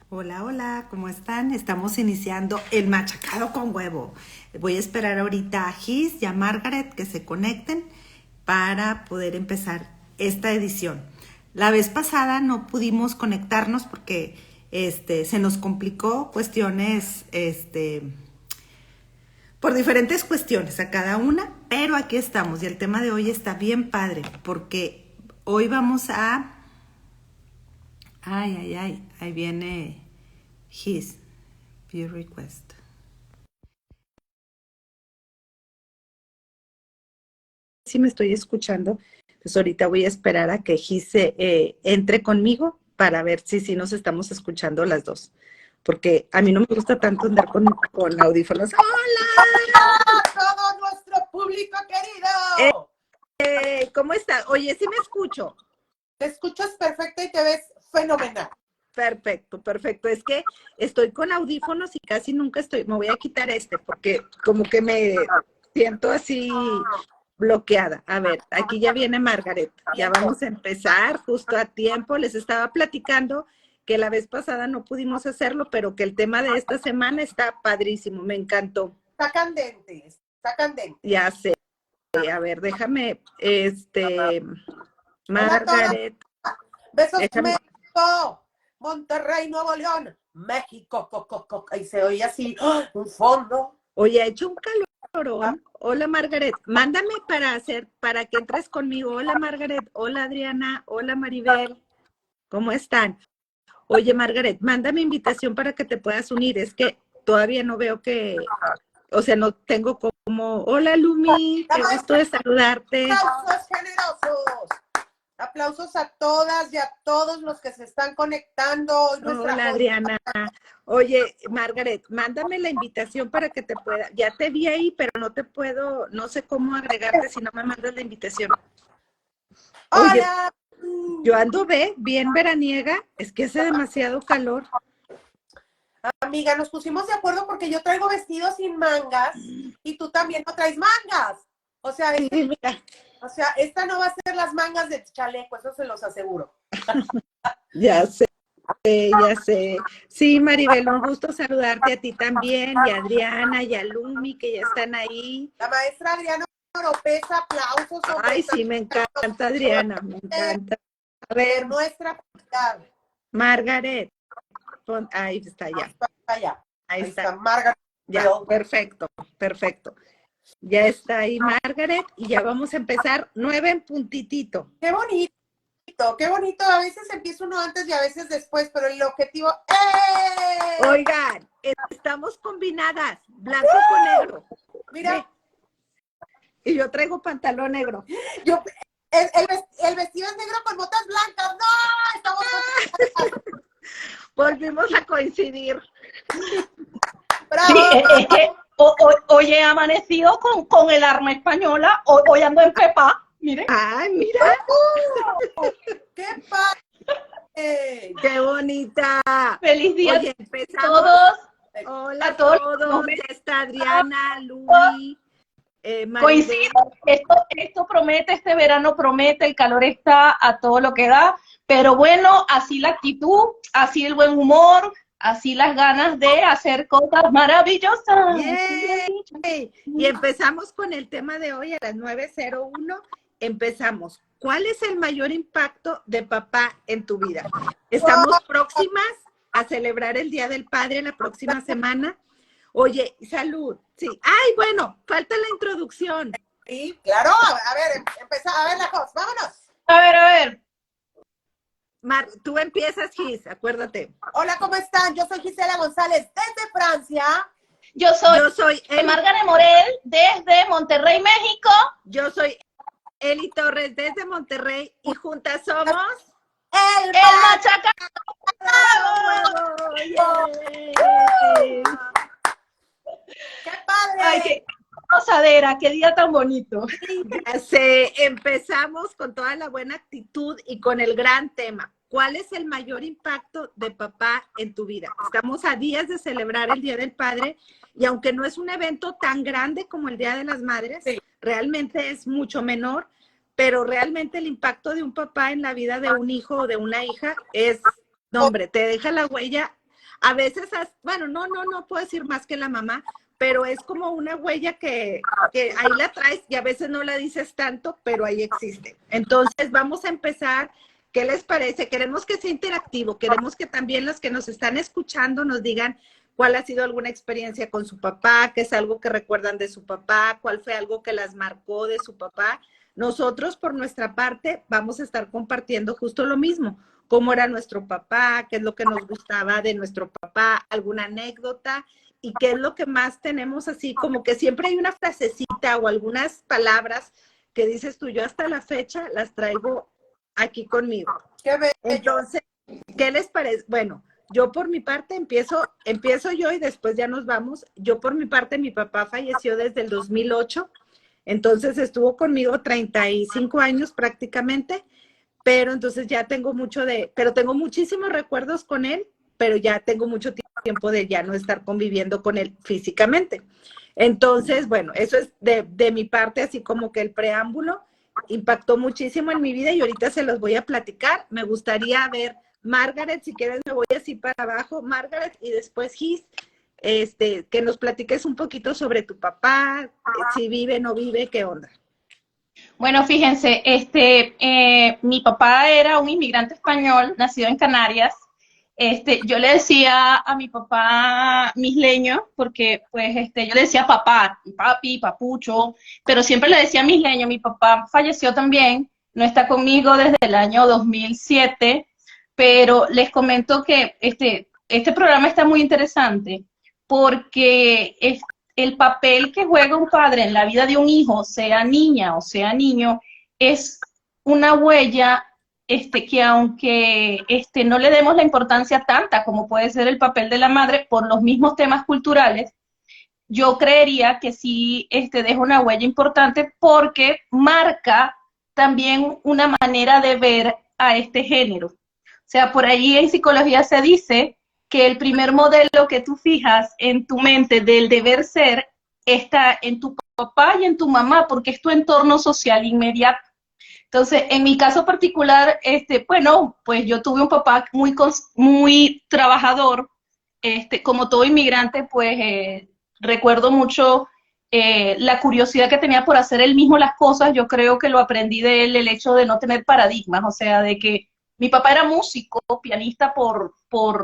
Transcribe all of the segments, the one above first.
Hola, hola, ¿cómo están? Estamos iniciando el machacado con huevo. Voy a esperar ahorita a Gis y a Margaret que se conecten para poder empezar esta edición. La vez pasada no pudimos conectarnos porque se nos complicó cuestiones, por diferentes cuestiones a cada una, pero aquí estamos y el tema de hoy está bien padre porque hoy vamos a... Ay, ay, ay, ahí viene His View Request. Si me estoy escuchando, pues ahorita voy a esperar a que Gise entre conmigo para ver si nos estamos escuchando las dos. Porque a mí no me gusta tanto andar con audífonos. ¡Hola! Todo nuestro público Eh, querido. ¿Cómo estás? Oye, sí me escucho. Te escuchas perfecta y te ves fenomenal. Perfecto, perfecto. Es que estoy con audífonos y casi nunca estoy. Me voy a quitar porque como que me siento así bloqueada. A ver, aquí ya viene Margaret. Ya vamos a empezar justo a tiempo. Les estaba platicando que la vez pasada no pudimos hacerlo, pero que el tema de esta semana está padrísimo. Me encantó. Está candente, está candente. Ya sé. A ver, déjame, Hola a todas. Margaret, Besos déjame. México. Monterrey, Nuevo León. México. Y se oye así un fondo. Oye, ha hecho un calorón. Hola, Margaret. Mándame para que entres conmigo. Hola, Margaret. Hola, Adriana. Hola, Maribel. ¿Cómo están? Oye, Margaret, mándame invitación para que te puedas unir. Es que todavía no veo o sea, no tengo como. Hola, Lumi. La Qué gusto maestra, de saludarte. aplausos generosos. Aplausos a todas y a todos los que se están conectando. Hoy nuestra Hola, host. Adriana. Oye, Margaret, mándame la invitación para que te pueda. Ya te vi ahí, pero no te puedo, no sé cómo agregarte si no me mandas la invitación. Oye, Hola. yo ando bien veraniega, es que hace demasiado calor. Amiga, nos pusimos de acuerdo porque yo traigo vestido sin mangas y tú también no traes mangas. O sea, Sí, mira, esta no va a ser las mangas de chaleco, eso se los aseguro. ya sé, ya sé. Sí, Maribel, un gusto saludarte a ti también, y a Adriana, y a Lumi, que ya están ahí. La maestra Adriana Oropesa, aplausos, Ay, sobresalto. sí, me encanta, Adriana, me encanta. A ver, Nuestra prioridad. Margaret, ahí está Ahí ya, está, allá. ahí Ahí está, está Margaret ya, Bell. perfecto, perfecto. Ya está ahí Margaret y ya vamos a empezar 9 en puntitito. Qué bonito, qué bonito. A veces empieza uno antes y a veces después, pero el objetivo ¡eh! Oigan, estamos combinadas, blanco con negro. Mira, Ve, y yo traigo pantalón negro. yo, el vestido es negro con botas blancas. ¡No! Estamos Volvimos a coincidir. ¡bravo! Sí, es que hoy he amanecido con el arma española, hoy ando en Pepa, mire. Ay, mira, ¡Qué padre! qué bonita. Feliz día Oye, a empezamos. todos, Hola a a todos los que nos todos, ven. ya está Adriana, Lumi, Maribel. Coincido, esto promete, este verano promete, el calor está a todo lo que da, pero bueno, así la actitud, así el buen humor, así las ganas de hacer cosas maravillosas. ¡Yay! Y empezamos con el tema de hoy a las 9:01. Empezamos. ¿Cuál es el mayor impacto de papá en tu vida? Estamos próximas a celebrar el Día del Padre la próxima semana. Oye, salud. Sí. Ay, bueno, falta la introducción. Sí, claro. A ver, a ver la cosa. Vámonos. A ver, Tú empiezas, Gis, acuérdate. Hola, ¿cómo están? Yo soy Gisela González desde Francia. yo soy Yo soy Eli. Margaret Morel desde Monterrey, México. Yo soy Eli Torres desde Monterrey y juntas somos El El Machaca. Huevo. ¡Qué padre! Ay, qué gozadera, qué día tan bonito. Ya sé, empezamos con toda la buena actitud y con el gran tema. ¿Cuál es el mayor impacto de papá en tu vida? Estamos a días de celebrar el Día del Padre y aunque no es un evento tan grande como el Día de las Madres, Sí. realmente es mucho menor, pero realmente el impacto de un papá en la vida de un hijo o de una hija es, no hombre, te deja la huella. a veces, bueno, no puedo decir más que la mamá, pero es como una huella que ahí la traes y a veces no la dices tanto, pero ahí existe. Entonces, vamos a empezar. ¿Qué les parece? Queremos que sea interactivo, queremos que también los que nos están escuchando nos digan cuál ha sido alguna experiencia con su papá, qué es algo que recuerdan de su papá, cuál fue algo que las marcó de su papá. Nosotros, por nuestra parte, vamos a estar compartiendo justo lo mismo, cómo era nuestro papá, qué es lo que nos gustaba de nuestro papá, alguna anécdota y qué es lo que más tenemos así, como que siempre hay una frasecita o algunas palabras que dices tú, yo hasta la fecha las traigo aquí conmigo. Qué bello. Entonces, ¿qué les parece? Bueno, yo por mi parte empiezo yo y después ya nos vamos. Yo por mi parte, mi papá falleció desde el 2008, entonces estuvo conmigo 35 años prácticamente, pero entonces ya tengo pero tengo muchísimos recuerdos con él, pero ya tengo mucho tiempo de ya no estar conviviendo con él físicamente. Entonces, bueno, eso es de mi parte, así como que el preámbulo impactó muchísimo en mi vida y ahorita se los voy a platicar. Me gustaría ver, Margaret, si quieres me voy así para abajo, Margaret, y después Gis, que nos platiques un poquito sobre tu papá, si vive, no vive, qué onda. Bueno, fíjense, mi papá era un inmigrante español, nacido en Canarias. Yo le decía a mi papá misleño, porque pues yo le decía papá, papi, papucho, pero siempre le decía misleño. Mi papá falleció también, no está conmigo desde el año 2007, pero les comento que este programa está muy interesante porque el papel que juega un padre en la vida de un hijo, sea niña o sea niño, es una huella que aunque no le demos la importancia tanta como puede ser el papel de la madre por los mismos temas culturales, yo creería que sí deja una huella importante porque marca también una manera de ver a este género. O sea, por ahí en psicología se dice que el primer modelo que tú fijas en tu mente del deber ser está en tu papá y en tu mamá, porque es tu entorno social inmediato. Entonces, en mi caso particular, bueno, pues yo tuve un papá muy trabajador, como todo inmigrante, pues recuerdo mucho la curiosidad que tenía por hacer él mismo las cosas. Yo creo que lo aprendí de él, el hecho de no tener paradigmas, o sea, de que mi papá era músico, pianista por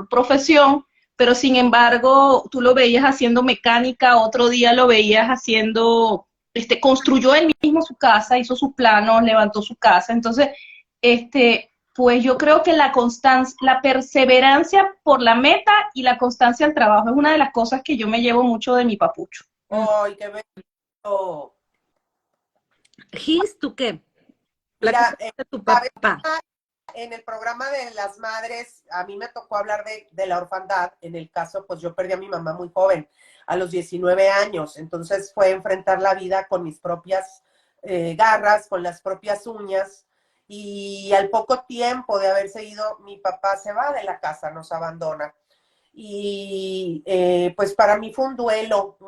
profesión, pero sin embargo, tú lo veías haciendo mecánica, otro día lo veías haciendo, construyó él mismo su casa, hizo sus planos, levantó su casa. Entonces, pues yo creo que la constancia, la perseverancia por la meta y la constancia al trabajo es una de las cosas que yo me llevo mucho de mi papucho. ¡Ay, qué bello! Gis, ¿tú qué? Mira, De tu papá. en el programa de las madres, a mí me tocó hablar de la orfandad. En el caso, pues yo perdí a mi mamá muy joven, a los 19 años. Entonces fue enfrentar la vida con mis propias garras, con las propias uñas. Y al poco tiempo de haberse ido, mi papá se va de la casa, nos abandona. Y pues para mí fue un duelo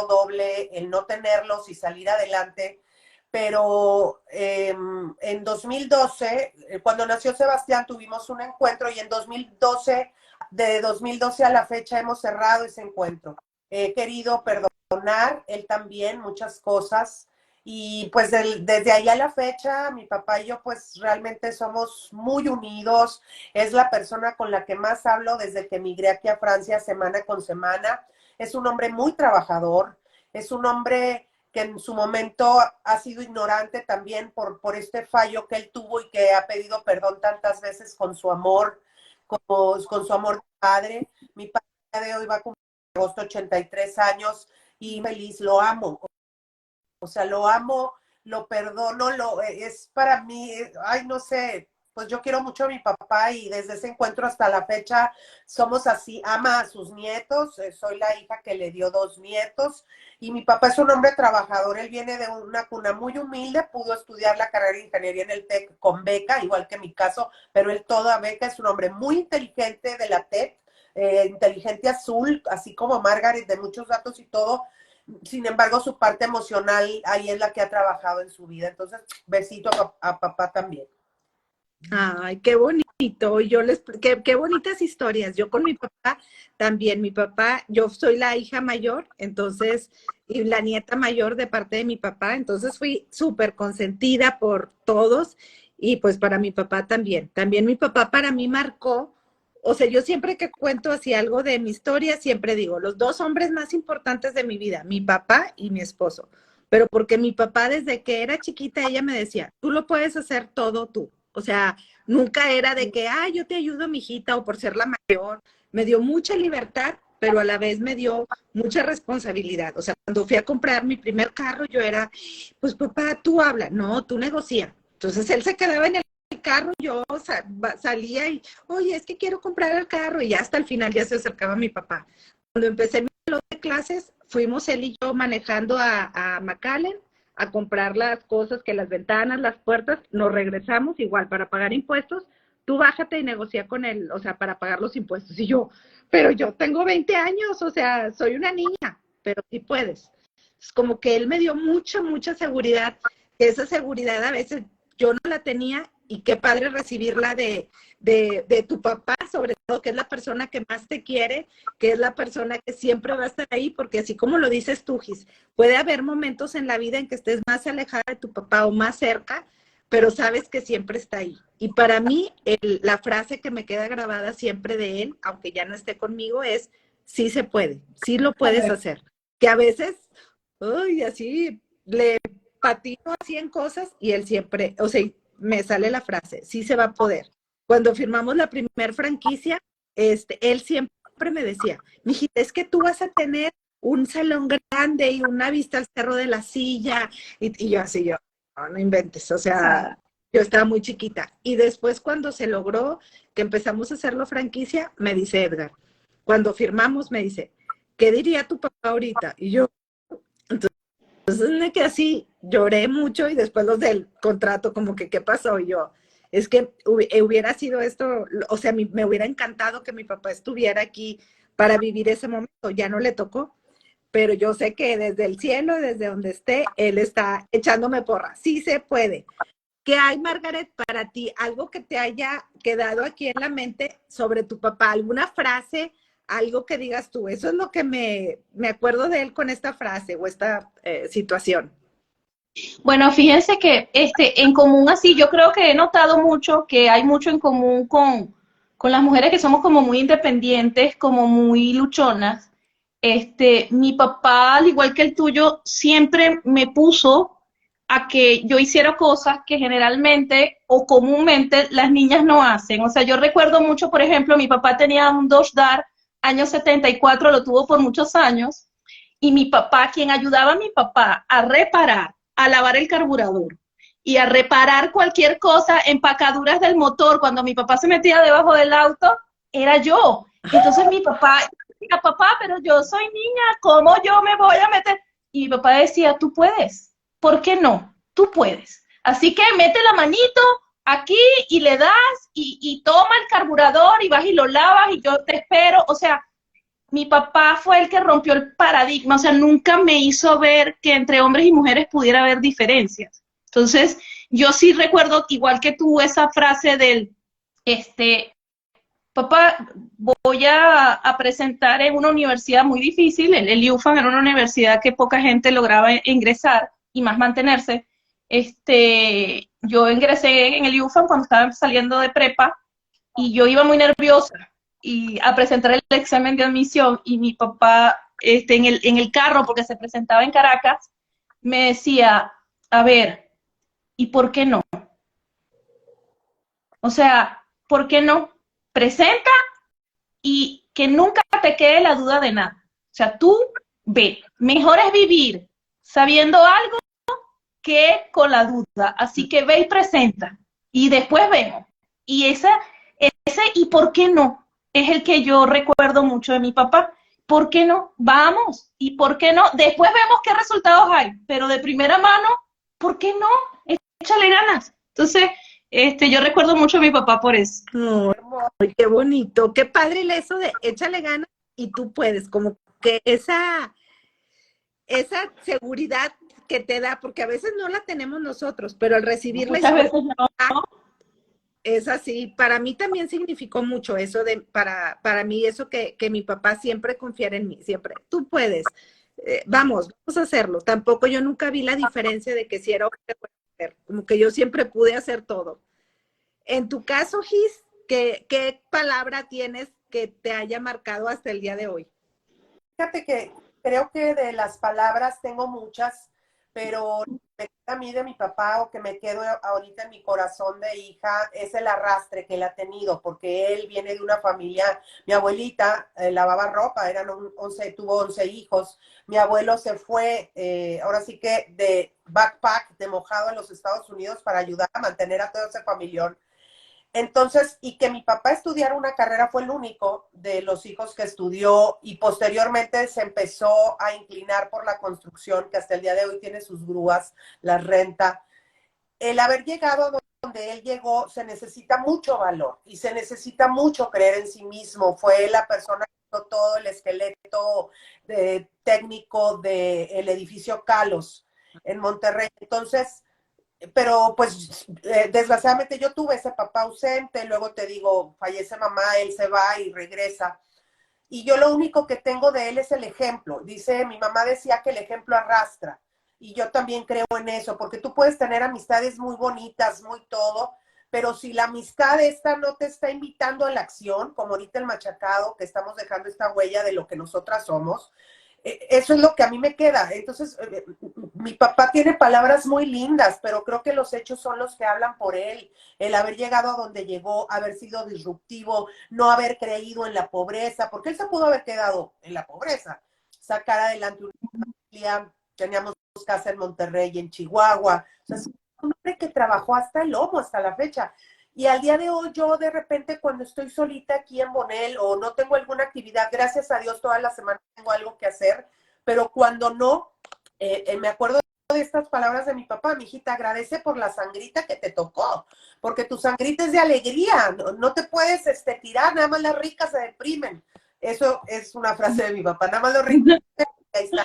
doble, el no tenerlos y salir adelante. Pero en 2012, cuando nació Sebastián, tuvimos un encuentro y en 2012, de 2012 a la fecha hemos cerrado ese encuentro. He querido perdonar, él también, muchas cosas. Y pues desde ahí a la fecha, mi papá y yo pues realmente somos muy unidos. Es la persona con la que más hablo desde que emigré aquí a Francia semana con semana. Es un hombre muy trabajador, es un hombre que en su momento ha sido ignorante también por este fallo que él tuvo y que ha pedido perdón tantas veces con su amor, con su amor de padre. Mi padre de hoy va a cumplir en agosto 83 años y feliz, lo amo. O sea, lo amo, lo perdono, es para mí, ay, no sé, pues yo quiero mucho a mi papá y desde ese encuentro hasta la fecha somos así, ama a sus nietos, soy la hija que le dio 2 nietos y mi papá es un hombre trabajador, él viene de una cuna muy humilde, pudo estudiar la carrera de ingeniería en el TEC con beca, igual que mi caso, pero él toda beca, es un hombre muy inteligente de la TEC, inteligente azul, así como Margaret, de muchos datos y todo. Sin embargo, su parte emocional ahí es la que ha trabajado en su vida. Entonces, besito a papá también. Ay, qué bonito. Qué bonitas historias. Yo con mi papá también. Mi papá, yo soy la hija mayor, entonces, y la nieta mayor de parte de mi papá, entonces fui súper consentida por todos y pues para mi papá también. También mi papá para mí marcó, o sea, yo siempre que cuento así algo de mi historia, siempre digo, los dos hombres más importantes de mi vida, mi papá y mi esposo. Pero porque mi papá desde que era chiquita, ella me decía, tú lo puedes hacer todo tú. O sea, nunca era de que, yo te ayudo, mijita, o por ser la mayor. Me dio mucha libertad, pero a la vez me dio mucha responsabilidad. O sea, cuando fui a comprar mi primer carro, yo era, pues papá, tú habla, no, tú negocia. Entonces él se quedaba en el carro, yo salía y, oye, es que quiero comprar el carro, y ya hasta el final ya se acercaba mi papá. Cuando empecé mi salón de clases, fuimos él y yo manejando a McAllen a comprar las cosas, que las ventanas, las puertas, nos regresamos igual para pagar impuestos, tú bájate y negocia con él, o sea, para pagar los impuestos. Y yo, pero yo tengo 20 años, o sea, soy una niña, pero sí puedes. Es como que él me dio mucha seguridad, que esa seguridad a veces yo no la tenía, y qué padre recibirla de tu papá, sobre todo, que es la persona que más te quiere, que es la persona que siempre va a estar ahí, porque así como lo dices tú, Gis, puede haber momentos en la vida en que estés más alejada de tu papá o más cerca, pero sabes que siempre está ahí. Y para mí, la frase que me queda grabada siempre de él, aunque ya no esté conmigo, es, sí se puede, sí lo puedes hacer. Que a veces, uy, así, le patino así en cosas y él siempre, o sea, me sale la frase, sí se va a poder. Cuando firmamos la primer franquicia, él siempre me decía, mijita, es que tú vas a tener un salón grande y una vista al Cerro de la Silla, y yo así, yo, no inventes, o sea, yo estaba muy chiquita. Y después cuando se logró que empezamos a hacerlo franquicia, me dice Edgar, cuando firmamos, me dice, ¿qué diría tu papá ahorita? Y yo, entonces me quedé así, lloré mucho, y después los del contrato, como que, ¿qué pasó? Y yo, es que hubiera sido esto, o sea, me hubiera encantado que mi papá estuviera aquí para vivir ese momento, ya no le tocó, pero yo sé que desde el cielo, desde donde esté, él está echándome porra. Sí se puede. ¿Qué hay, Margaret, para ti? Algo que te haya quedado aquí en la mente sobre tu papá, alguna frase, algo que digas tú. Eso es lo que me acuerdo de él con esta frase o esta situación. Bueno, fíjense que en común así, yo creo que he notado mucho que hay mucho en común con las mujeres que somos como muy independientes, como muy luchonas. Mi papá, al igual que el tuyo, siempre me puso a que yo hiciera cosas que generalmente o comúnmente las niñas no hacen. O sea, yo recuerdo mucho, por ejemplo, mi papá tenía un Dodge Dart, año 74, lo tuvo por muchos años, y mi papá, quien ayudaba a mi papá a reparar, a lavar el carburador y a reparar cualquier cosa, empacaduras del motor, cuando mi papá se metía debajo del auto, era yo. Entonces mi papá decía, papá, pero yo soy niña, ¿cómo yo me voy a meter? Y mi papá decía, tú puedes, ¿por qué no? Tú puedes. Así que mete la manito aquí y le das y toma el carburador y vas y lo lavas y yo te espero. O sea, mi papá fue el que rompió el paradigma, o sea, nunca me hizo ver que entre hombres y mujeres pudiera haber diferencias. Entonces, yo sí recuerdo, igual que tú, esa frase del, papá, voy a presentar en una universidad muy difícil, el UFAM era una universidad que poca gente lograba ingresar y más mantenerse. Yo ingresé en el UFAM cuando estaba saliendo de prepa y yo iba muy nerviosa y a presentar el examen de admisión, y mi papá en el carro, porque se presentaba en Caracas, me decía, a ver, ¿y por qué no? O sea, ¿por qué no? Presenta y que nunca te quede la duda de nada. O sea, tú ve, mejor es vivir sabiendo algo que con la duda. Así que ve y presenta y después vemos. Y ese ¿y por qué no? Es el que yo recuerdo mucho de mi papá. ¿Por qué no? Vamos. ¿Y por qué no? Después vemos qué resultados hay, pero de primera mano, ¿por qué no? Échale ganas. Entonces, yo recuerdo mucho a mi papá por eso. Ay, qué bonito, qué padre eso de échale ganas y tú puedes, como que esa seguridad que te da, porque a veces no la tenemos nosotros, pero al recibirla Muchas veces no. es así. Para mí también significó mucho eso para mí eso que mi papá siempre confiara en mí, siempre. Tú puedes, vamos a hacerlo. Tampoco yo nunca vi la diferencia de que si era hombre o mujer, como que yo siempre pude hacer todo. En tu caso, Gis, ¿qué palabra tienes que te haya marcado hasta el día de hoy? Fíjate que creo que de las palabras tengo muchas, pero a mí de mi papá o que me quedo ahorita en mi corazón de hija es el arrastre que él ha tenido, porque él viene de una familia, mi abuelita lavaba ropa, tuvo 11 hijos, mi abuelo se fue, ahora sí que de backpack, de mojado a los Estados Unidos para ayudar a mantener a todo ese familión. Entonces, y que mi papá estudiara una carrera fue el único de los hijos que estudió y posteriormente se empezó a inclinar por la construcción, que hasta el día de hoy tiene sus grúas, las renta. El haber llegado a donde él llegó se necesita mucho valor y se necesita mucho creer en sí mismo. Fue la persona que hizo todo el esqueleto técnico del edificio Kalos en Monterrey. Entonces, pero pues desgraciadamente yo tuve ese papá ausente, luego te digo, fallece mamá, él se va y regresa. Y yo lo único que tengo de él es el ejemplo. Dice, mi mamá decía que el ejemplo arrastra. Y yo también creo en eso, porque tú puedes tener amistades muy bonitas, muy todo, pero si la amistad esta no te está invitando a la acción, como ahorita el machacado, que estamos dejando esta huella de lo que nosotras somos, eso es lo que a mí me queda. Entonces, mi papá tiene palabras muy lindas, pero creo que los hechos son los que hablan por él. El haber llegado a donde llegó, haber sido disruptivo, no haber creído en la pobreza, porque él se pudo haber quedado en la pobreza, sacar adelante una familia, teníamos casa en Monterrey y en Chihuahua. O sea, es un hombre que trabajó hasta el lomo, hasta la fecha. Y al día de hoy yo de repente cuando estoy solita aquí en Bonel o no tengo alguna actividad, gracias a Dios toda la semana tengo algo que hacer, pero cuando no, me acuerdo de estas palabras de mi papá, mi hijita, agradece por la sangrita que te tocó, porque tu sangrita es de alegría, no te puedes tirar, nada más las ricas se deprimen. Eso es una frase de mi papá, nada más los ricos ahí está.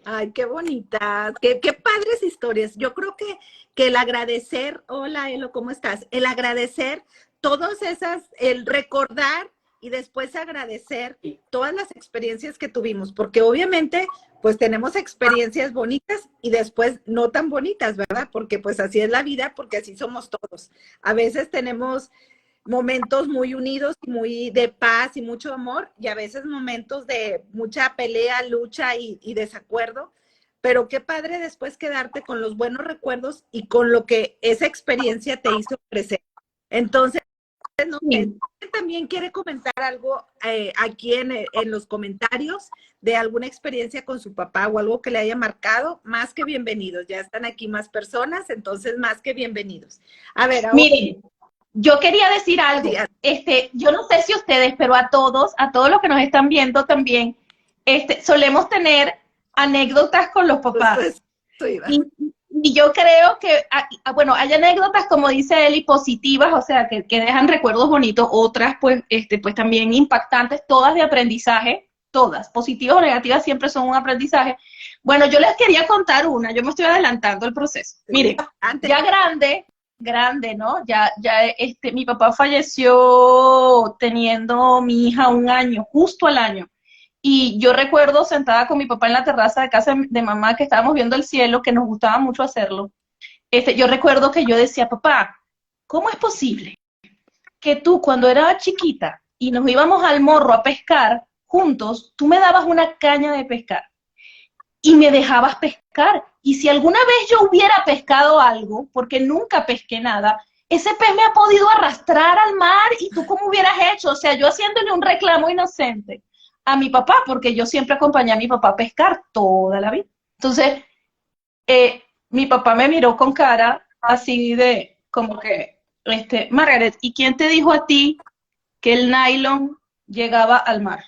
Ay, qué bonitas, qué padres historias. Yo creo que el agradecer, hola Elo, ¿cómo estás? El agradecer todas esas, el recordar y después agradecer todas las experiencias que tuvimos, porque obviamente pues tenemos experiencias bonitas y después no tan bonitas, ¿verdad? Porque pues así es la vida, porque así somos todos. A veces tenemos momentos muy unidos, muy de paz y mucho amor, y a veces momentos de mucha pelea, lucha y desacuerdo, pero qué padre después quedarte con los buenos recuerdos y con lo que esa experiencia te hizo crecer. Entonces, no sé, también quiere comentar algo aquí en los comentarios de alguna experiencia con su papá o algo que le haya marcado, más que bienvenidos. Ya están aquí más personas, entonces más que bienvenidos. A ver, ahora... Miren, yo quería decir algo, yo no sé si ustedes, pero a todos los que nos están viendo también, solemos tener anécdotas con los papás. Y yo creo que, bueno, hay anécdotas, como dice Eli, positivas, o sea, que dejan recuerdos bonitos, otras, pues, pues también impactantes, todas de aprendizaje, todas, positivas o negativas, siempre son un aprendizaje. Bueno, yo les quería contar una, yo me estoy adelantando el proceso. Miren, ya grande, ¿no? Ya, mi papá falleció teniendo mi hija un año, justo al año. Y yo recuerdo sentada con mi papá en la terraza de casa de mamá, que estábamos viendo el cielo, que nos gustaba mucho hacerlo. Yo recuerdo que yo decía, papá, ¿cómo es posible que tú cuando era chiquita y nos íbamos al morro a pescar juntos, tú me dabas una caña de pescar y me dejabas pescar? Y si alguna vez yo hubiera pescado algo, porque nunca pesqué nada, ese pez me ha podido arrastrar al mar y tú cómo hubieras hecho, o sea, yo haciéndole un reclamo inocente a mi papá, porque yo siempre acompañé a mi papá a pescar toda la vida. Entonces, mi papá me miró con cara así de, como que, Margaret, ¿y quién te dijo a ti que el nylon llegaba al mar?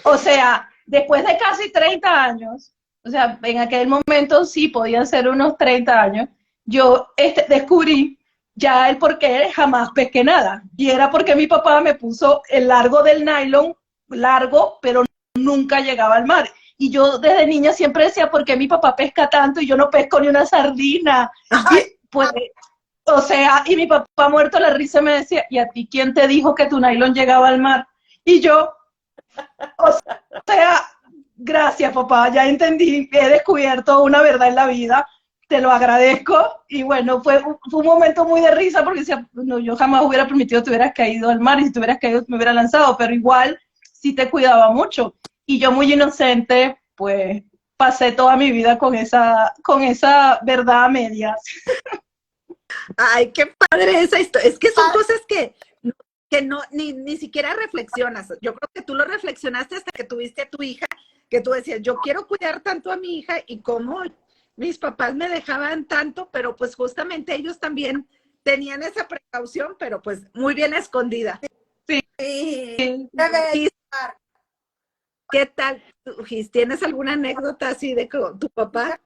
O sea, después de casi 30 años, o sea, en aquel momento sí podían ser unos 30 años, yo descubrí ya el por qué jamás pesqué nada. Y era porque mi papá me puso el largo del nylon, largo, pero nunca llegaba al mar. Y yo desde niña siempre decía, ¿por qué mi papá pesca tanto y yo no pesco ni una sardina? Y, pues, o sea, y mi papá muerto de la risa me decía, ¿y a ti quién te dijo que tu nylon llegaba al mar? Y yo, o sea, gracias papá, ya entendí, he descubierto una verdad en la vida, te lo agradezco. Y bueno, fue un momento muy de risa porque decía, no, yo jamás hubiera permitido que te hubieras caído al mar y si te hubieras caído me hubiera lanzado, pero igual sí te cuidaba mucho. Y yo muy inocente, pues pasé toda mi vida con esa verdad a medias. Ay, qué padre esa historia. Es que son cosas que no, ni siquiera reflexionas. Yo creo que tú lo reflexionaste hasta que tuviste a tu hija, que tú decías, yo quiero cuidar tanto a mi hija y cómo mis papás me dejaban tanto, pero pues justamente ellos también tenían esa precaución, pero pues muy bien escondida. Sí. Gis, ¿qué tal, Gis? ¿Tienes alguna anécdota así de tu papá?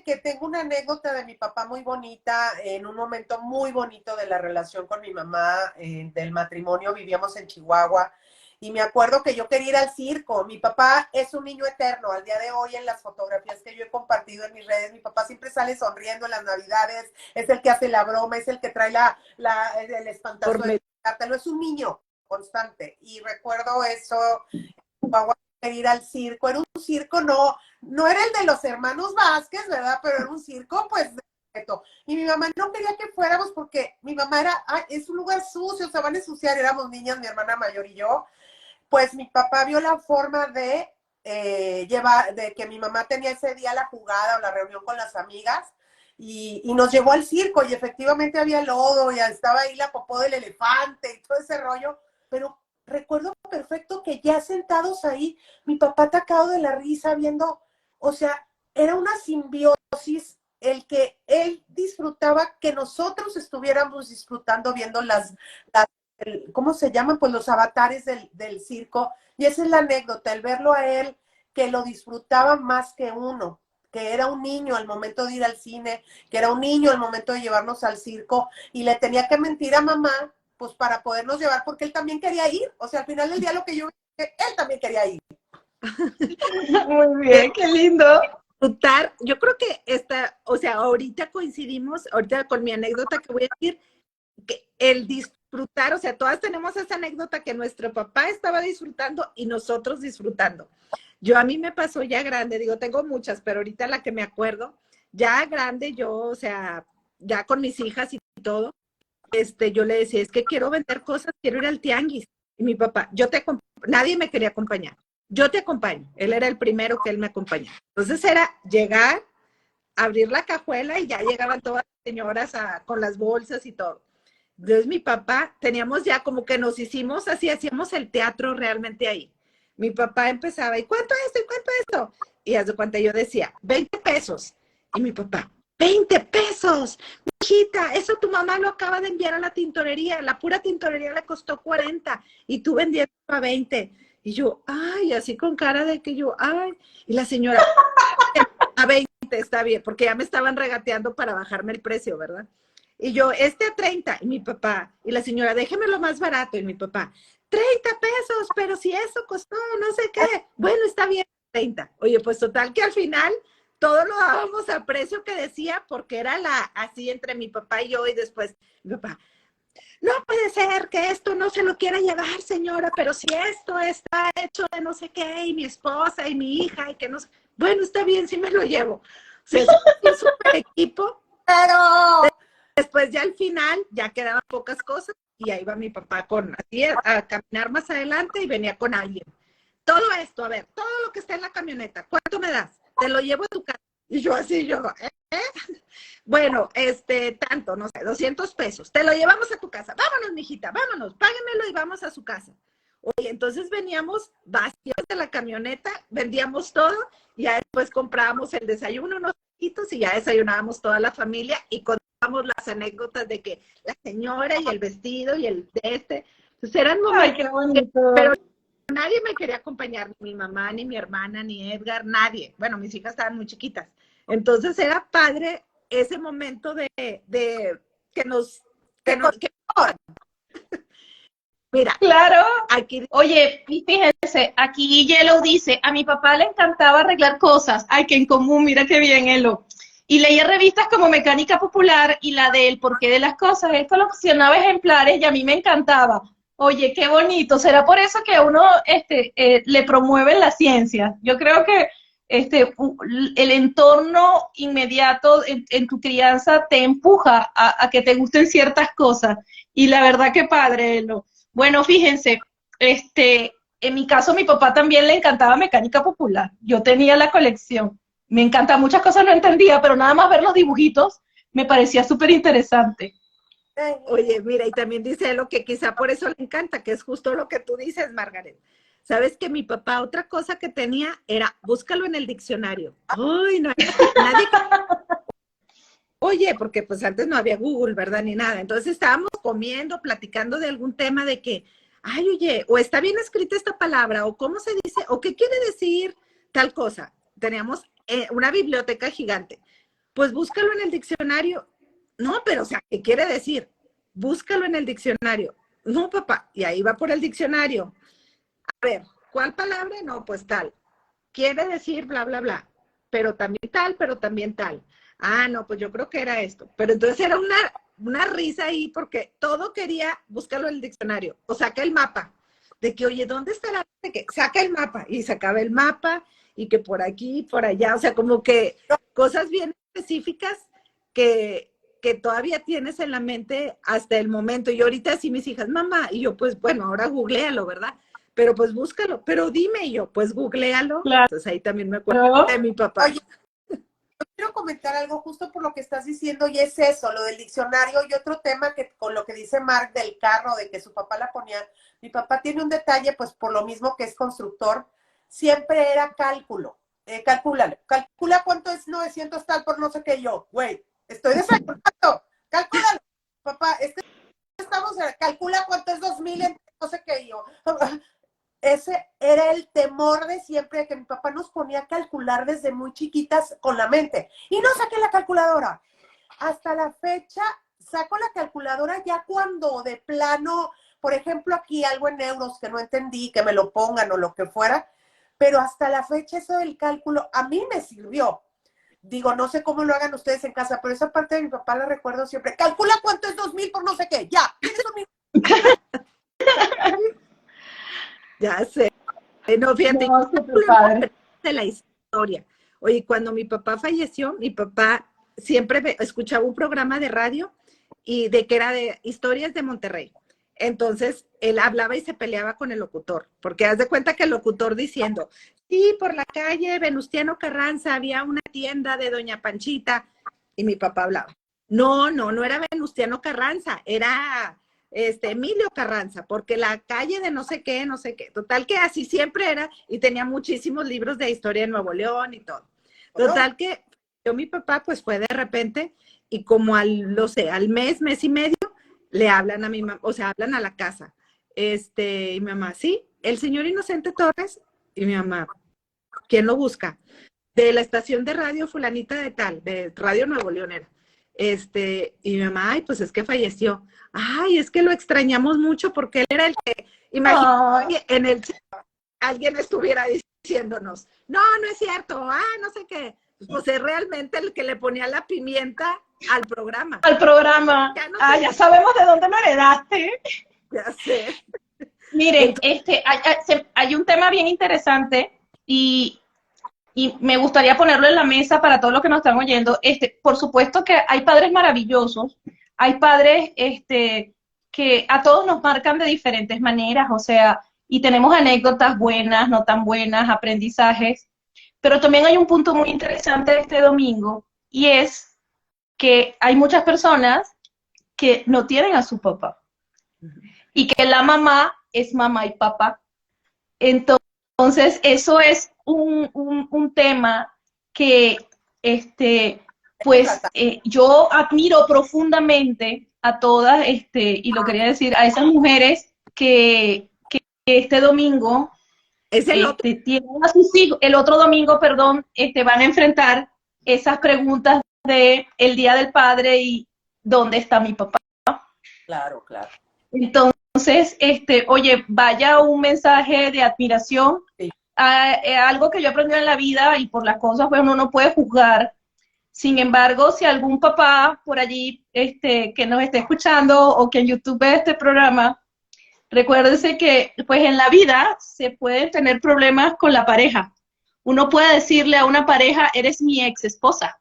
Que tengo una anécdota de mi papá muy bonita, en un momento muy bonito de la relación con mi mamá, del matrimonio, vivíamos en Chihuahua, y me acuerdo que yo quería ir al circo. Mi papá es un niño eterno, al día de hoy en las fotografías que yo he compartido en mis redes, mi papá siempre sale sonriendo en las navidades, es el que hace la broma, es el que trae el espantazo de Cártelo, es un niño constante, y recuerdo eso, Chihuahua, ir al circo, era un circo, no era el de los hermanos Vázquez, ¿verdad? Pero era un circo, pues, de respeto. Y mi mamá no quería que fuéramos porque mi mamá es un lugar sucio, se van a ensuciar, éramos niñas, mi hermana mayor y yo. Pues mi papá vio la forma de de que mi mamá tenía ese día la jugada o la reunión con las amigas, y nos llevó al circo, y efectivamente había lodo, y estaba ahí la popó del elefante y todo ese rollo, pero recuerdo perfecto que ya sentados ahí, mi papá atacado de la risa viendo, o sea, era una simbiosis el que él disfrutaba que nosotros estuviéramos disfrutando viendo ¿cómo se llaman? Pues los avatares del circo, y esa es la anécdota, el verlo a él, que lo disfrutaba más que uno, que era un niño al momento de ir al cine, que era un niño al momento de llevarnos al circo, y le tenía que mentir a mamá, pues para podernos llevar, porque él también quería ir. O sea, al final del día lo que yo vi, él también quería ir. Muy bien, qué lindo. Yo creo que o sea, ahorita coincidimos, ahorita con mi anécdota que voy a decir, que el disfrutar, o sea, todas tenemos esa anécdota que nuestro papá estaba disfrutando y nosotros disfrutando. A mí me pasó ya grande, digo, tengo muchas, pero ahorita la que me acuerdo, ya grande yo, o sea, ya con mis hijas y todo, yo le decía, es que quiero vender cosas, quiero ir al tianguis. Y mi papá, nadie me quería acompañar. Yo te acompaño. Él era el primero que él me acompañaba. Entonces era llegar, abrir la cajuela y ya llegaban todas las señoras con las bolsas y todo. Entonces mi papá, teníamos ya como que nos hicimos así, hacíamos el teatro realmente ahí. Mi papá empezaba, ¿y cuánto esto? ¿Y cuánto esto? Y haz de cuenta, yo decía, 20 pesos. Y mi papá, 20 pesos. Hijita, eso tu mamá lo acaba de enviar a la tintorería. La pura tintorería le costó 40 y tú vendiendo a 20. Y yo, ay, así con cara de que yo, ay. Y la señora, a 20 está bien, porque ya me estaban regateando para bajarme el precio, ¿verdad? Y yo, a 30. Y mi papá, y la señora, déjemelo más barato. Y mi papá, 30 pesos, pero si eso costó no sé qué. Bueno, está bien, 30. Oye, pues total que al final todo lo dábamos a precio que decía, porque era así entre mi papá y yo, y después mi papá, no puede ser que esto no se lo quiera llevar, señora, pero si esto está hecho de no sé qué, y mi esposa y mi hija, y que no sé, bueno, está bien, sí me lo llevo. O sea, es un super equipo. Pero después ya al final, ya quedaban pocas cosas, y ahí va mi papá así a caminar más adelante y venía con alguien. Todo esto, a ver, todo lo que está en la camioneta, ¿cuánto me das? Te lo llevo a tu casa. Y yo así, bueno, tanto, no sé, 200 pesos. Te lo llevamos a tu casa. Vámonos, mijita, vámonos, páguemelo y vamos a su casa. Oye, entonces veníamos vacíos de la camioneta, vendíamos todo, y ya después comprábamos el desayuno, unos poquitos, y ya desayunábamos toda la familia, y contábamos las anécdotas de que la señora y el vestido y el Entonces eran momentos. Ay, qué bonito. Pero nadie me quería acompañar, ni mi mamá, ni mi hermana, ni Edgar, nadie. Bueno, mis hijas estaban muy chiquitas. Entonces era padre ese momento de que nos Mira, Claro. aquí Oye, y fíjense, aquí Yellow dice, a mi papá le encantaba arreglar cosas. Ay, que en común, mira qué bien, Elo. Y leía revistas como Mecánica Popular y la de El porqué de las cosas. Él coleccionaba ejemplares y a mí me encantaba. Oye, qué bonito. ¿Será por eso que a uno le promueven la ciencia? Yo creo que el entorno inmediato en tu crianza te empuja a que te gusten ciertas cosas. Y la verdad que padre, Elo. Bueno, fíjense, en mi caso, mi papá también le encantaba Mecánica Popular. Yo tenía la colección. Me encanta, muchas cosas no entendía, pero nada más ver los dibujitos me parecía súper interesante. Oye, mira, y también dice lo que quizá por eso le encanta, que es justo lo que tú dices, Margaret. Sabes que mi papá, otra cosa que tenía era, búscalo en el diccionario. Ay, no hay nadie que... Oye, porque pues antes no había Google, ¿verdad? Ni nada. Entonces estábamos comiendo, platicando de algún tema de que, ay, oye, o está bien escrita esta palabra, o cómo se dice, o qué quiere decir tal cosa. Teníamos una biblioteca gigante. Pues búscalo en el diccionario. No, pero o sea, ¿qué quiere decir? Búscalo en el diccionario. No, papá, y ahí va por el diccionario. A ver, ¿cuál palabra? No, pues tal. Quiere decir bla, bla, bla. Pero también tal, pero también tal. Ah, no, pues yo creo que era esto. Pero entonces era una risa ahí porque todo quería buscarlo en el diccionario. O saca el mapa. De que, oye, ¿dónde está la... De que saca el mapa. Y sacaba el mapa y que por aquí, por allá. O sea, como que cosas bien específicas que todavía tienes en la mente hasta el momento. Y ahorita sí mis hijas, mamá, y yo pues bueno, ahora googlealo, ¿verdad? Pero pues búscalo, pero dime, y yo pues googlealo. Claro. Entonces ahí también me acuerdo de mi papá. Oye, yo quiero comentar algo justo por lo que estás diciendo y es eso, lo del diccionario y otro tema que con lo que dice Mark del carro, de que su papá la ponía. Mi papá tiene un detalle, pues por lo mismo que es constructor, siempre era cálculo. Calcula cuánto es 900 tal por no sé qué yo, güey. Estoy desayunando. Calcúlalo. Papá, calcula cuánto es 2000 en no sé qué yo. Ese era el temor de siempre, que mi papá nos ponía a calcular desde muy chiquitas con la mente. Y no saqué la calculadora. Hasta la fecha, saco la calculadora ya cuando de plano, por ejemplo, aquí algo en euros que no entendí, que me lo pongan o lo que fuera, pero hasta la fecha eso del cálculo a mí me sirvió. Digo, no sé cómo lo hagan ustedes en casa, pero esa parte de mi papá la recuerdo siempre. Calcula cuánto es 2000 por no sé qué. Ya, tienes un... Ya sé. No, fíjate, No, súper padre. de la historia. Oye, cuando mi papá falleció, mi papá siempre escuchaba un programa de radio y de que era de historias de Monterrey. Entonces, él hablaba y se peleaba con el locutor, porque haz de cuenta que el locutor diciendo, sí, por la calle Venustiano Carranza había una tienda de Doña Panchita, y mi papá hablaba. No era Venustiano Carranza, era Emilio Carranza, porque la calle de no sé qué, no sé qué. Total que así siempre era, y tenía muchísimos libros de historia de Nuevo León y todo. Total que yo, mi papá, pues fue de repente, y como al mes y medio, le hablan a mi mamá, o sea, hablan a la casa. Y mi mamá, sí, el señor Inocente Torres, y mi mamá, ¿quién lo busca? De la estación de radio fulanita de tal, de Radio Nuevo León era. Y mi mamá, ay, pues es que falleció. Ay, es que lo extrañamos mucho porque él era el que, imagínate, en el chat alguien estuviera diciéndonos, no es cierto, no sé qué. Pues es realmente el que le ponía la pimienta al programa. Al programa. Ya sabemos de dónde lo heredaste. Ya sé. Miren, hay un tema bien interesante y me gustaría ponerlo en la mesa para todos los que nos están oyendo. Por supuesto que hay padres maravillosos, hay padres que a todos nos marcan de diferentes maneras, o sea, y tenemos anécdotas buenas, no tan buenas, aprendizajes, pero también hay un punto muy interesante de este domingo, y es que hay muchas personas que no tienen a su papá, y que la mamá es mamá y papá. Entonces, eso es un tema que, yo admiro profundamente a todas, y lo quería decir, a esas mujeres que este domingo tienen a sus hijos, el otro domingo, perdón, van a enfrentar esas preguntas de el Día del Padre y ¿dónde está mi papá? Claro, claro. Entonces, Entonces, oye, vaya un mensaje de admiración. Sí. Algo que yo aprendí en la vida y por las cosas, pues uno no puede juzgar. Sin embargo, si algún papá por allí que nos esté escuchando o que en YouTube ve este programa, recuérdese que pues en la vida se pueden tener problemas con la pareja. Uno puede decirle a una pareja, eres mi ex esposa,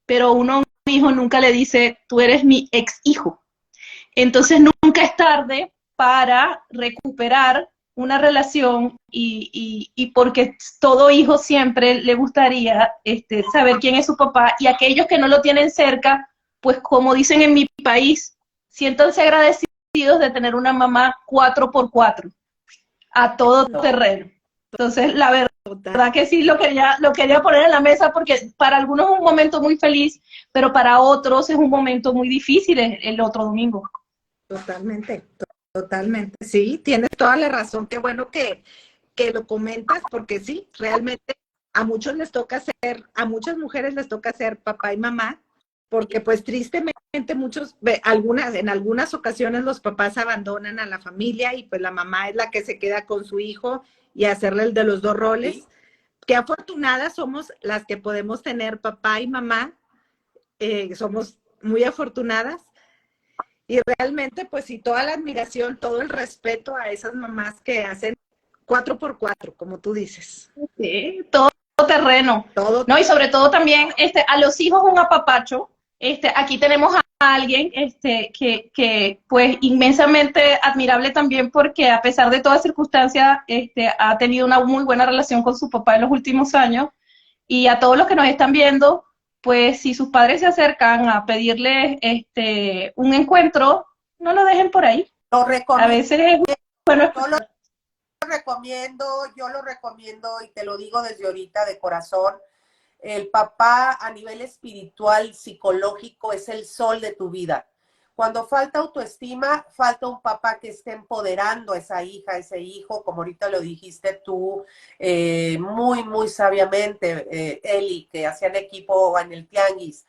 pero uno a un hijo nunca le dice, tú eres mi ex hijo. Entonces nunca es tarde para recuperar una relación y porque todo hijo siempre le gustaría saber quién es su papá, y aquellos que no lo tienen cerca, pues como dicen en mi país, siéntanse agradecidos de tener una mamá 4x4 a todo terreno. Entonces, la verdad que sí lo quería poner en la mesa porque para algunos es un momento muy feliz, pero para otros es un momento muy difícil el otro domingo. Totalmente, totalmente. Sí, tienes toda la razón. Qué bueno que lo comentas, porque sí, realmente a muchos les toca ser, a muchas mujeres les toca ser papá y mamá, porque pues tristemente en algunas ocasiones los papás abandonan a la familia y pues la mamá es la que se queda con su hijo y hacerle el de los dos roles. Sí. Qué afortunadas somos las que podemos tener papá y mamá, somos muy afortunadas. Y realmente, pues sí, toda la admiración, todo el respeto a esas mamás que hacen 4x4, como tú dices. Sí, todo terreno. Todo. No, y sobre todo también a los hijos un apapacho. Aquí tenemos a alguien que pues inmensamente admirable también, porque a pesar de todas circunstancias ha tenido una muy buena relación con su papá en los últimos años. Y a todos los que nos están viendo, pues si sus padres se acercan a pedirles un encuentro, no lo dejen por ahí. Lo recomiendo. A veces es bueno. Yo lo recomiendo y te lo digo desde ahorita de corazón. El papá a nivel espiritual, psicológico, es el sol de tu vida. Cuando falta autoestima, falta un papá que esté empoderando a esa hija, a ese hijo, como ahorita lo dijiste tú, muy, muy sabiamente, Eli, que hacían equipo en el tianguis.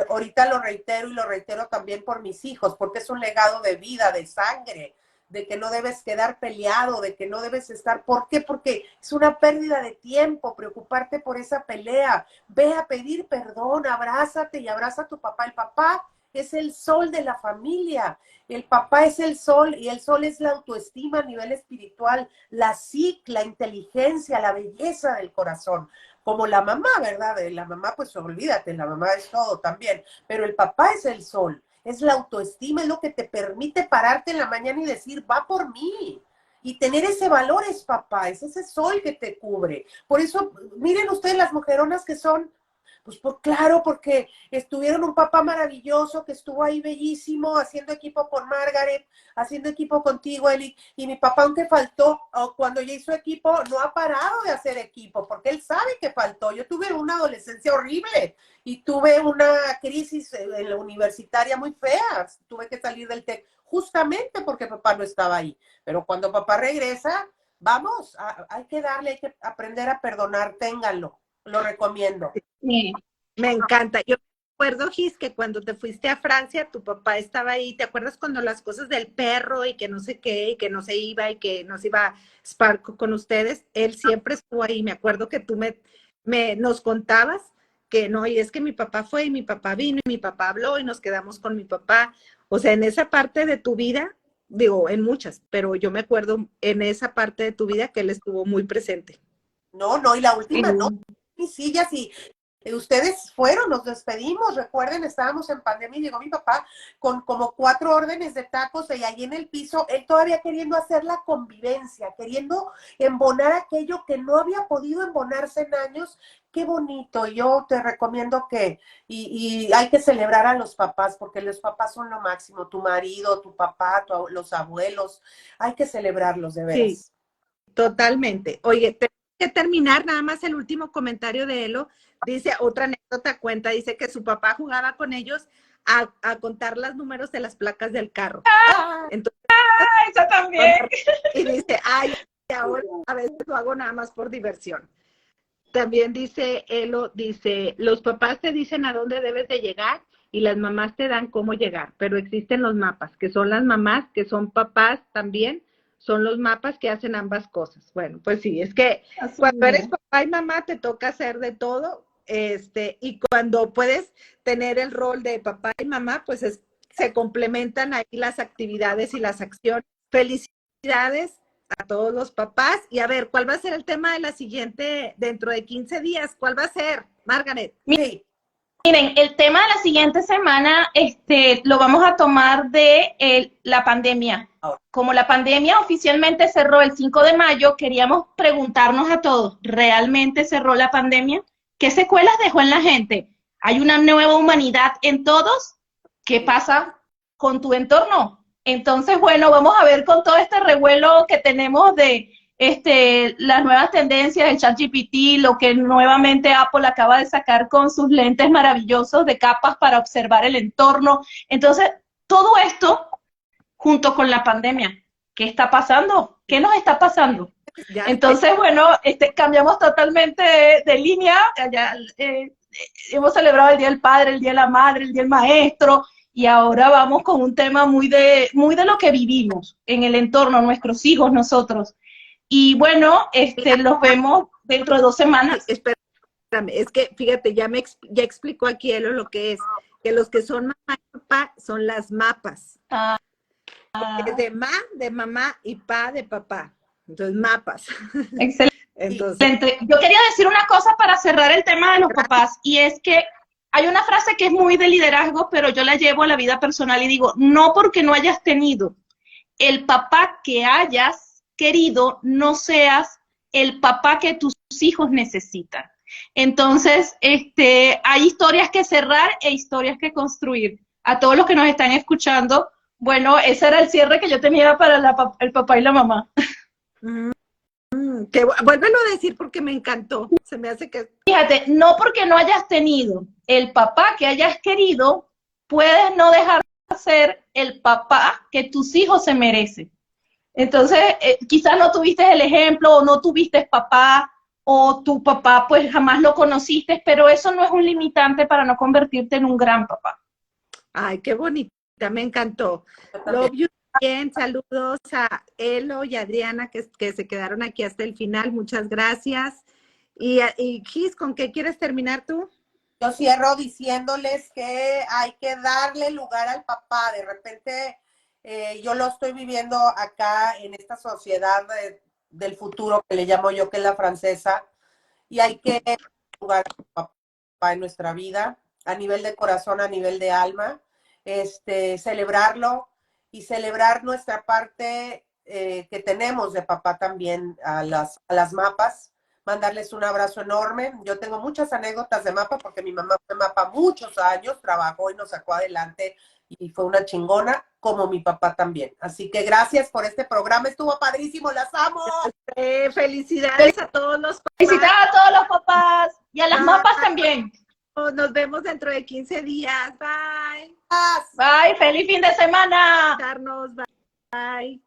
Ahorita lo reitero y lo reitero también por mis hijos, porque es un legado de vida, de sangre, de que no debes quedar peleado, de que no debes estar. ¿Por qué? Porque es una pérdida de tiempo preocuparte por esa pelea. Ve a pedir perdón, abrázate y abraza a tu papá. El papá es el sol de la familia. El papá es el sol, y el sol es la autoestima a nivel espiritual, la psique, la inteligencia, la belleza del corazón. Como la mamá, ¿verdad? La mamá, pues olvídate, la mamá es todo también. Pero el papá es el sol. Es la autoestima, es lo que te permite pararte en la mañana y decir, va por mí. Y tener ese valor es papá, es ese sol que te cubre. Por eso, miren ustedes las mujeronas que son, pues claro, porque estuvieron un papá maravilloso que estuvo ahí bellísimo, haciendo equipo con Margaret, haciendo equipo contigo, Eli, y mi papá, aunque faltó, cuando ya hizo equipo, no ha parado de hacer equipo, porque él sabe que faltó. Yo tuve una adolescencia horrible y tuve una crisis en la universitaria muy fea, tuve que salir del TEC justamente porque papá no estaba ahí. Pero cuando papá regresa, vamos, hay que darle, hay que aprender a perdonar, ténganlo. Lo recomiendo. Sí, me encanta. Yo me acuerdo, Gis, que cuando te fuiste a Francia, tu papá estaba ahí. ¿Te acuerdas cuando las cosas del perro y que no sé qué, y que no se iba y que no se iba Sparco con ustedes? Él siempre estuvo ahí. Me acuerdo que tú nos contabas que no, y es que mi papá fue y mi papá vino y mi papá habló y nos quedamos con mi papá. O sea, en esa parte de tu vida, digo, en muchas, pero yo me acuerdo en esa parte de tu vida que él estuvo muy presente. No, y la última, no. Mis sillas y ustedes fueron, nos despedimos, recuerden, estábamos en pandemia y llegó mi papá con como 4 órdenes de tacos y ahí en el piso, él todavía queriendo hacer la convivencia, queriendo embonar aquello que no había podido embonarse en años. Qué bonito. Yo te recomiendo que, y hay que celebrar a los papás, porque los papás son lo máximo, tu marido, tu papá, los abuelos, hay que celebrarlos de veras. Sí, totalmente. Oye, que terminar, nada más el último comentario de Elo, dice, otra anécdota cuenta, dice que su papá jugaba con ellos a contar los números de las placas del carro. Entonces, ¡eso también! Y dice, ay, ahora a veces lo hago nada más por diversión. También dice Elo, dice, los papás te dicen a dónde debes de llegar y las mamás te dan cómo llegar, pero existen los mapas, que son las mamás, que son papás también, son los mapas que hacen ambas cosas. Bueno, pues sí, es que cuando eres papá y mamá te toca hacer de todo, y cuando puedes tener el rol de papá y mamá, pues se complementan ahí las actividades y las acciones. Felicidades a todos los papás. Y a ver, ¿cuál va a ser el tema de la siguiente, dentro de 15 días? ¿Cuál va a ser, Margaret? Sí. Miren, el tema de la siguiente semana lo vamos a tomar de la pandemia. Como la pandemia oficialmente cerró el 5 de mayo, queríamos preguntarnos a todos, ¿realmente cerró la pandemia? ¿Qué secuelas dejó en la gente? ¿Hay una nueva humanidad en todos? ¿Qué pasa con tu entorno? Entonces, bueno, vamos a ver con todo este revuelo que tenemos de las nuevas tendencias del ChatGPT, lo que nuevamente Apple acaba de sacar con sus lentes maravillosos de capas para observar el entorno. Entonces, todo esto junto con la pandemia. ¿Qué está pasando? ¿Qué nos está pasando? Entonces, bueno, cambiamos totalmente de línea. Ya, hemos celebrado el Día del Padre, el Día de la Madre, el Día del Maestro, y ahora vamos con un tema muy de lo que vivimos en el entorno, nuestros hijos, nosotros. Y bueno, los vemos dentro de 2 semanas. Espérame, es que fíjate, ya explicó aquí Elo lo que es, que los que son mamá y papá son las mapas. De mamá y pa de papá. Entonces, mapas. Excelente. Entonces, yo quería decir una cosa para cerrar el tema de los papás, y es que hay una frase que es muy de liderazgo, pero yo la llevo a la vida personal y digo, no porque no hayas tenido el papá que hayas querido, no seas el papá que tus hijos necesitan. Entonces, hay historias que cerrar e historias que construir. A todos los que nos están escuchando, bueno, ese era el cierre que yo tenía para el papá y la mamá. Vuélvelo a decir porque me encantó. Se me hace que... Fíjate, no porque no hayas tenido el papá que hayas querido, puedes no dejar de ser el papá que tus hijos se merecen. Entonces, quizás no tuviste el ejemplo, o no tuviste papá, o tu papá pues jamás lo conociste, pero eso no es un limitante para no convertirte en un gran papá. Ay, qué bonita, me encantó. Love you. Bien, saludos a Elo y Adriana que se quedaron aquí hasta el final, muchas gracias. Y Gis, ¿con qué quieres terminar tú? Yo cierro diciéndoles que hay que darle lugar al papá. De repente, yo lo estoy viviendo acá en esta sociedad del futuro que le llamo yo, que es la francesa, y hay que dar lugar al papá en nuestra vida, a nivel de corazón, a nivel de alma, celebrarlo, y celebrar nuestra parte que tenemos de papá también a las mapas, mandarles un abrazo enorme. Yo tengo muchas anécdotas de mapa porque mi mamá fue mapa muchos años, trabajó y nos sacó adelante y fue una chingona, como mi papá también. Así que gracias por este programa, estuvo padrísimo, las amo. Felicidades a todos los papás. Felicidades a todos los papás y a las mapas también. Nos vemos dentro de 15 días. Bye. Bye, feliz fin de semana. Bye.